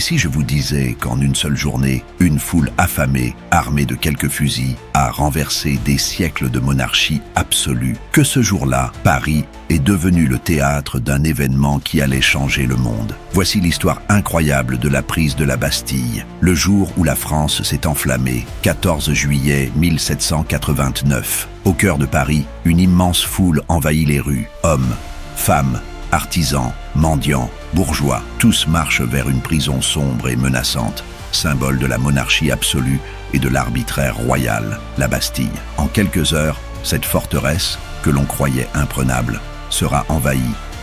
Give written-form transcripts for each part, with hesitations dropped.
si je vous disais qu'en une seule journée, une foule affamée, armée de quelques fusils, a renversé des siècles de monarchie absolue, que ce jour-là, Paris est devenu le théâtre d'un événement qui allait changer le monde. Voici l'histoire incroyable de la prise de la Bastille, le jour où la France s'est enflammée, 14 juillet 1789. Au cœur de Paris, une immense foule envahit les rues. Hommes, femmes, artisans, mendiants, bourgeois, tous marchent vers une prison sombre et menaçante, symbole de la monarchie absolue et de l'arbitraire royal, la Bastille. En quelques heures, cette forteresse, que l'on croyait imprenable, sera envahie,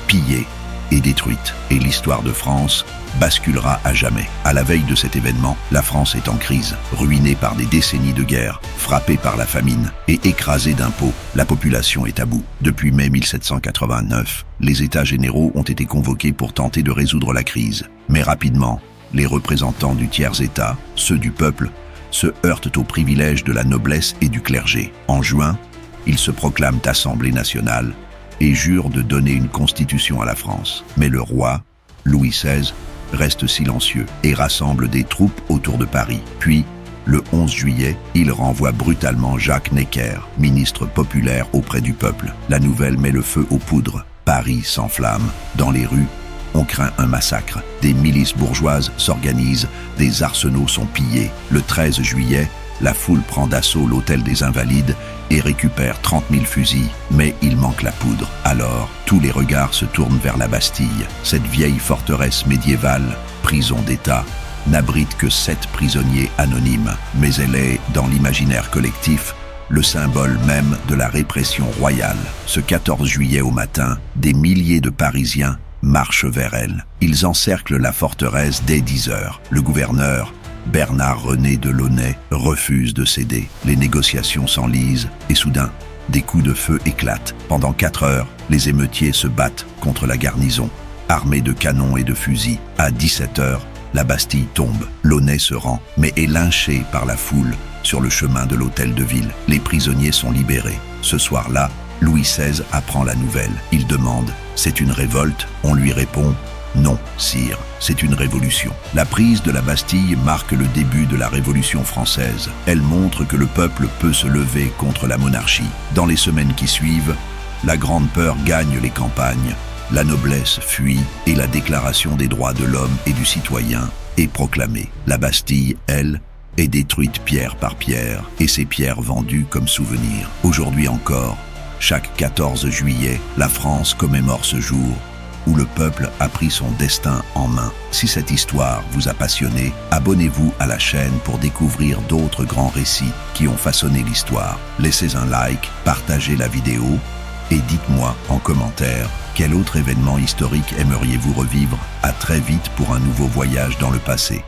pillée et détruite. Et l'histoire de France basculera à jamais. À la veille de cet événement, la France est en crise, ruinée par des décennies de guerre, frappée par la famine et écrasée d'impôts. La population est à bout. Depuis mai 1789, les États généraux ont été convoqués pour tenter de résoudre la crise. Mais rapidement, les représentants du tiers-État, ceux du peuple, se heurtent aux privilèges de la noblesse et du clergé. En juin, ils se proclament Assemblée nationale et jurent de donner une constitution à la France. Mais le roi, Louis XVI, reste silencieux et rassemble des troupes autour de Paris. Puis, le 11 juillet, il renvoie brutalement Jacques Necker, ministre populaire auprès du peuple. La nouvelle met le feu aux poudres. Paris s'enflamme. Dans les rues, on craint un massacre. Des milices bourgeoises s'organisent, des arsenaux sont pillés. Le 13 juillet, la foule prend d'assaut l'hôtel des Invalides et récupère 30 000 fusils. Mais il manque la poudre. Alors, tous les regards se tournent vers la Bastille. Cette vieille forteresse médiévale, prison d'État, n'abrite que 7 prisonniers anonymes. Mais elle est, dans l'imaginaire collectif, le symbole même de la répression royale. Ce 14 juillet au matin, des milliers de Parisiens marchent vers elle. Ils encerclent la forteresse dès 10 heures. Le gouverneur, Bernard-René de Launay, refuse de céder. Les négociations s'enlisent et soudain, des coups de feu éclatent. Pendant 4 heures, les émeutiers se battent contre la garnison, armés de canons et de fusils. À 17 heures, la Bastille tombe. Launay se rend, mais est lynché par la foule sur le chemin de l'hôtel de ville. Les prisonniers sont libérés. Ce soir-là, Louis XVI apprend la nouvelle. Il demande « C'est une révolte ?» On lui répond « Non, sire, c'est une révolution. » La prise de la Bastille marque le début de la Révolution française. Elle montre que le peuple peut se lever contre la monarchie. Dans les semaines qui suivent, la grande peur gagne les campagnes, la noblesse fuit et la Déclaration des droits de l'homme et du citoyen est proclamée. La Bastille, elle, est détruite pierre par pierre et ses pierres vendues comme souvenir. Aujourd'hui encore, chaque 14 juillet, la France commémore ce jour où le peuple a pris son destin en main. Si cette histoire vous a passionné, abonnez-vous à la chaîne pour découvrir d'autres grands récits qui ont façonné l'histoire. Laissez un like, partagez la vidéo et dites-moi en commentaire quel autre événement historique aimeriez-vous revivre. À très vite pour un nouveau voyage dans le passé.